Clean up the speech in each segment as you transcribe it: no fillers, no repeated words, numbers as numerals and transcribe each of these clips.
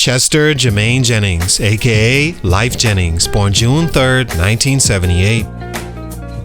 Chester Jermaine Jennings, aka Lyfe Jennings, born June 3, 1978.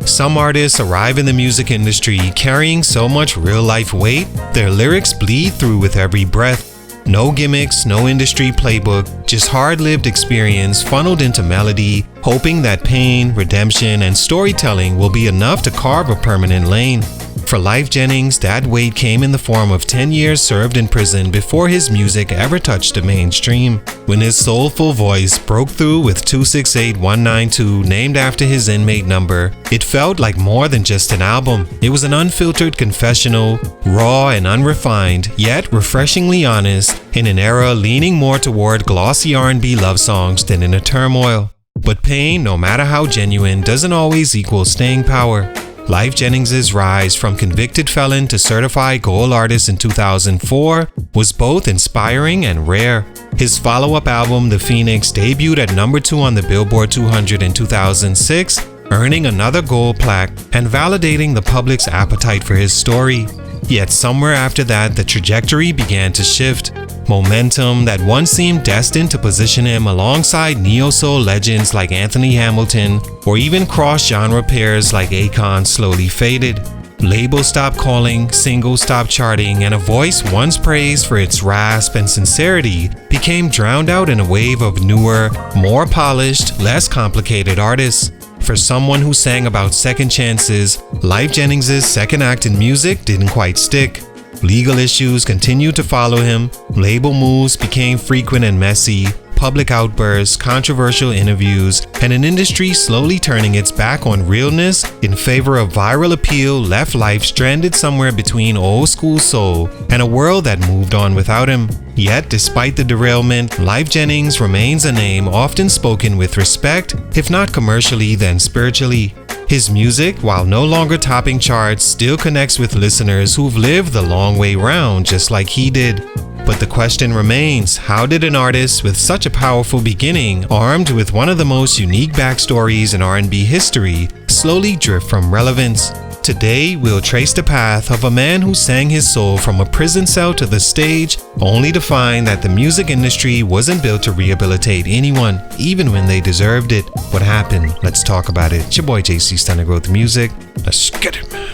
Some artists arrive in the music industry carrying so much real-life weight, their lyrics bleed through with every breath. No gimmicks, no industry playbook, just hard-lived experience funneled into melody, hoping that pain, redemption, and storytelling will be enough to carve a permanent lane. For Lyfe Jennings, that weight came in the form of 10 years served in prison before his music ever touched the mainstream. When his soulful voice broke through with 268192 named after his inmate number, it felt like more than just an album. It was an unfiltered confessional, raw and unrefined, yet refreshingly honest, in an era leaning more toward glossy R&B love songs than inner turmoil. But pain, no matter how genuine, doesn't always equal staying power. Lyfe Jennings' rise from convicted felon to certified gold artist in 2004 was both inspiring and rare. His follow-up album, The Phoenix, debuted at number 2 on the Billboard 200 in 2006, earning another gold plaque and validating the public's appetite for his story. Yet somewhere after that, the trajectory began to shift. Momentum that once seemed destined to position him alongside neo-soul legends like Anthony Hamilton or even cross-genre pairs like Akon slowly faded. Labels stopped calling, singles stopped charting, and a voice once praised for its rasp and sincerity became drowned out in a wave of newer, more polished, less complicated artists. For someone who sang about second chances, Lyfe Jennings' second act in music didn't quite stick. Legal issues continued to follow him, label moves became frequent and messy, public outbursts, controversial interviews, and an industry slowly turning its back on realness in favor of viral appeal left Lyfe stranded somewhere between old school soul and a world that moved on without him. Yet, despite the derailment, Lyfe Jennings remains a name often spoken with respect, if not commercially, then spiritually. His music, while no longer topping charts, still connects with listeners who've lived the long way round just like he did. But the question remains, how did an artist with such a powerful beginning, armed with one of the most unique backstories in R&B history, slowly drift from relevance? Today, we'll trace the path of a man who sang his soul from a prison cell to the stage, only to find that the music industry wasn't built to rehabilitate anyone, even when they deserved it. What happened? Let's talk about it. It's your boy JC Stunted Growth Music. Let's get it, man.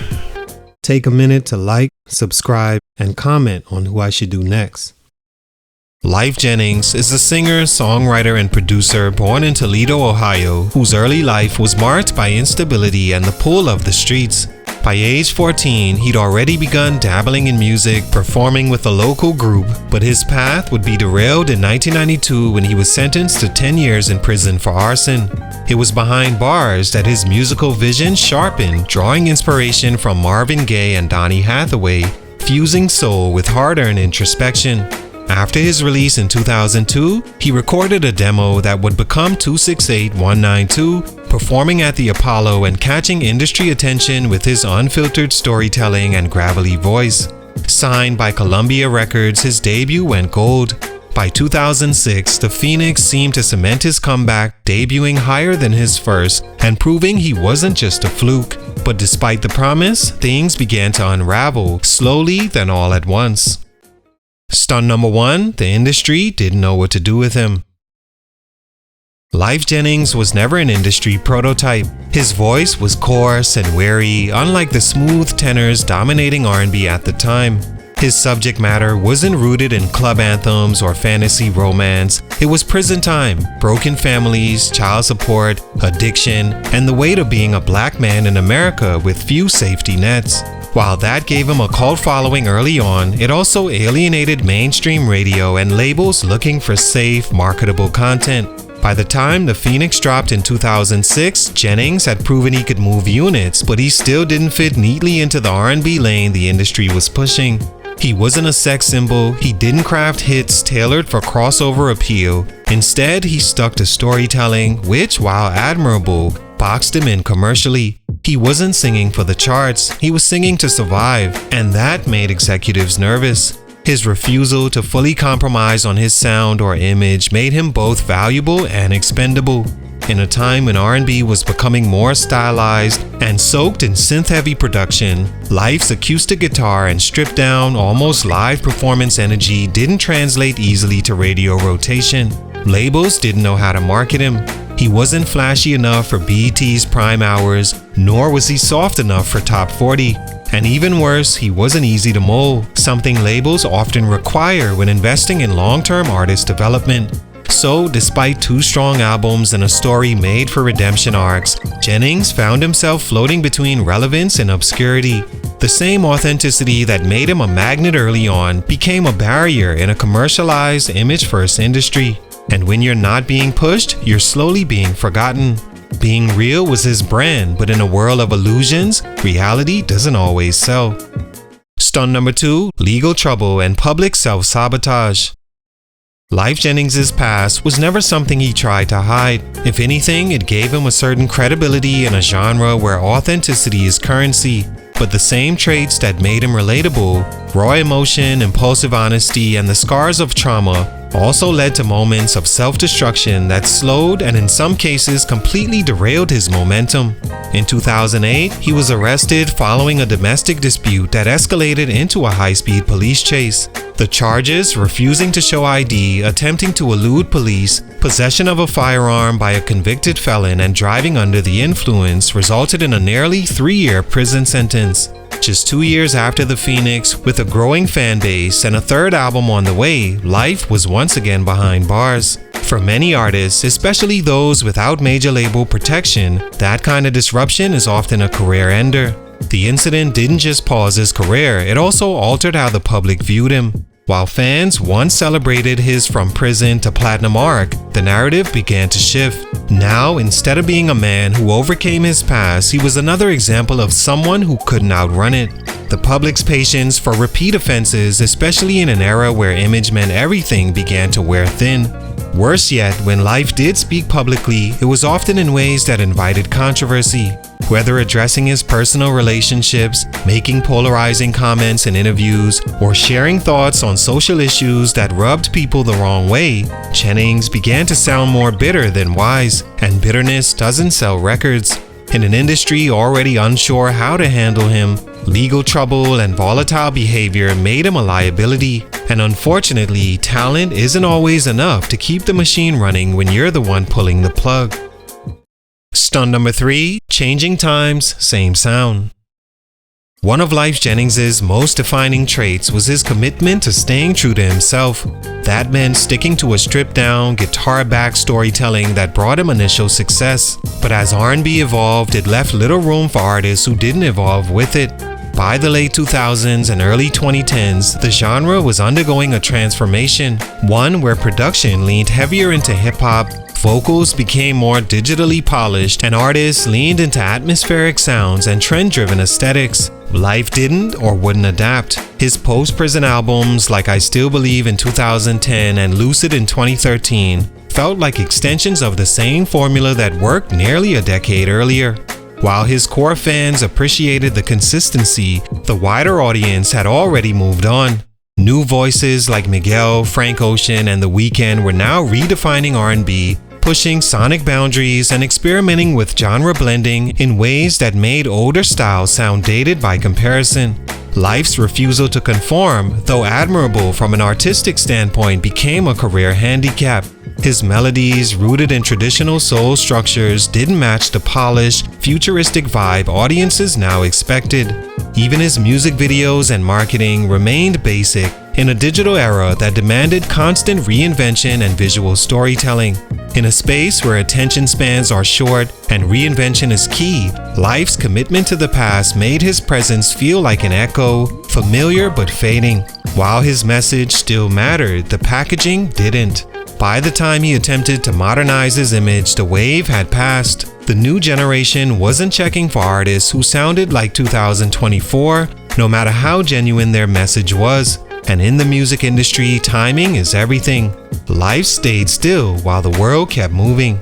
Take a minute to like, subscribe, and comment on who I should do next. Lyfe Jennings is a singer, songwriter, and producer born in Toledo, Ohio, whose early life was marked by instability and the pull of the streets. By age 14, he'd already begun dabbling in music, performing with a local group, but his path would be derailed in 1992 when he was sentenced to 10 years in prison for arson. It was behind bars that his musical vision sharpened, drawing inspiration from Marvin Gaye and Donny Hathaway, fusing soul with hard-earned introspection. After his release in 2002, he recorded a demo that would become 268192, performing at the Apollo and catching industry attention with his unfiltered storytelling and gravelly voice. Signed by Columbia Records, his debut went gold. By 2006, The Phoenix seemed to cement his comeback, debuting higher than his first and proving he wasn't just a fluke. But despite the promise, things began to unravel, slowly then all at once. Stunt number 1, the industry didn't know what to do with him. Lyfe Jennings was never an industry prototype. His voice was coarse and wary, unlike the smooth tenors dominating R&B at the time. His subject matter wasn't rooted in club anthems or fantasy romance. It was prison time, broken families, child support, addiction, and the weight of being a black man in America with few safety nets. While that gave him a cult following early on, it also alienated mainstream radio and labels looking for safe, marketable content. By the time The Phoenix dropped in 2006, Jennings had proven he could move units, but he still didn't fit neatly into the R&B lane the industry was pushing. He wasn't a sex symbol, he didn't craft hits tailored for crossover appeal. Instead, he stuck to storytelling, which, while admirable, boxed him in commercially. He wasn't singing for the charts, he was singing to survive, and that made executives nervous. His refusal to fully compromise on his sound or image made him both valuable and expendable. In a time when R&B was becoming more stylized and soaked in synth-heavy production, Lyfe's acoustic guitar and stripped-down, almost live performance energy didn't translate easily to radio rotation. Labels didn't know how to market him. He wasn't flashy enough for BET's prime hours, nor was he soft enough for Top 40. And even worse, he wasn't easy to mold, something labels often require when investing in long-term artist development. So, despite 2 strong albums and a story made for redemption arcs, Jennings found himself floating between relevance and obscurity. The same authenticity that made him a magnet early on became a barrier in a commercialized, image-first industry. And when you're not being pushed, you're slowly being forgotten. Being real was his brand, but in a world of illusions, reality doesn't always sell. Stunt number 2, legal trouble and public self-sabotage. Lyfe Jennings' past was never something he tried to hide. If anything, it gave him a certain credibility in a genre where authenticity is currency. But the same traits that made him relatable, raw emotion, impulsive honesty, and the scars of trauma, also led to moments of self-destruction that slowed and in some cases completely derailed his momentum. In 2008, he was arrested following a domestic dispute that escalated into a high-speed police chase. The charges: refusing to show ID, attempting to elude police, possession of a firearm by a convicted felon, and driving under the influence, resulted in a nearly 3-year prison sentence. Just 2 years after The Phoenix, with a growing fan base and a 3rd album on the way, Lyfe was once again behind bars. For many artists, especially those without major label protection, that kind of disruption is often a career ender. The incident didn't just pause his career, it also altered how the public viewed him. While fans once celebrated his from prison to platinum arc, the narrative began to shift. Now, instead of being a man who overcame his past, he was another example of someone who couldn't outrun it. The public's patience for repeat offenses, especially in an era where image meant everything, began to wear thin. Worse yet, when Lyfe did speak publicly, it was often in ways that invited controversy. Whether addressing his personal relationships, making polarizing comments in interviews, or sharing thoughts on social issues that rubbed people the wrong way, Jennings began to sound more bitter than wise, and bitterness doesn't sell records. In an industry already unsure how to handle him, legal trouble and volatile behavior made him a liability. And unfortunately, talent isn't always enough to keep the machine running when you're the one pulling the plug. Stunt number 3, changing times, same sound. One of Lyfe Jennings' most defining traits was his commitment to staying true to himself. That meant sticking to a stripped-down, guitar-backed storytelling that brought him initial success. But as R&B evolved, it left little room for artists who didn't evolve with it. By the late 2000s and early 2010s, the genre was undergoing a transformation, one where production leaned heavier into hip-hop, vocals became more digitally polished, and artists leaned into atmospheric sounds and trend-driven aesthetics. Lyfe didn't or wouldn't adapt. His post-prison albums like I Still Believe in 2010 and Lucid in 2013 felt like extensions of the same formula that worked nearly a decade earlier. While his core fans appreciated the consistency, the wider audience had already moved on. New voices like Miguel, Frank Ocean, and The Weeknd were now redefining R&B, pushing sonic boundaries and experimenting with genre blending in ways that made older styles sound dated by comparison. Lyfe's refusal to conform, though admirable from an artistic standpoint, became a career handicap. His melodies, rooted in traditional soul structures, didn't match the polished, futuristic vibe audiences now expected. Even his music videos and marketing remained basic in a digital era that demanded constant reinvention and visual storytelling. In a space where attention spans are short and reinvention is key, Lyfe's commitment to the past made his presence feel like an echo, familiar but fading. While his message still mattered, the packaging didn't. By the time he attempted to modernize his image, the wave had passed. The new generation wasn't checking for artists who sounded like 2024, no matter how genuine their message was. And in the music industry, timing is everything. Lyfe stayed still while the world kept moving.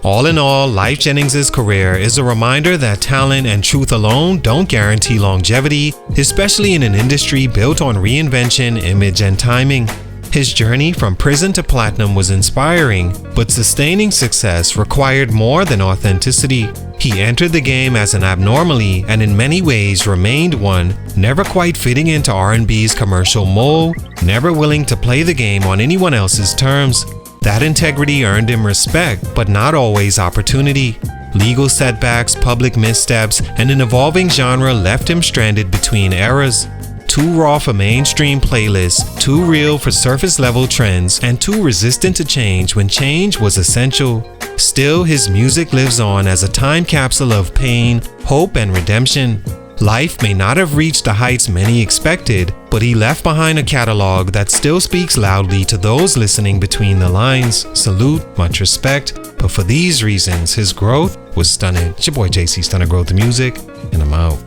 All in all, Lyfe Jennings' career is a reminder that talent and truth alone don't guarantee longevity, especially in an industry built on reinvention, image, and timing. His journey from prison to platinum was inspiring, but sustaining success required more than authenticity. He entered the game as an abnormally and in many ways remained one, never quite fitting into R&B's commercial mold, never willing to play the game on anyone else's terms. That integrity earned him respect, but not always opportunity. Legal setbacks, public missteps, and an evolving genre left him stranded between eras. Too raw for mainstream playlists, too real for surface-level trends, and too resistant to change when change was essential. Still, his music lives on as a time capsule of pain, hope, and redemption. Lyfe may not have reached the heights many expected, but he left behind a catalog that still speaks loudly to those listening between the lines. Salute, much respect, but for these reasons, his growth was stunted. It's your boy JC, Stunted Growth Music, and I'm out.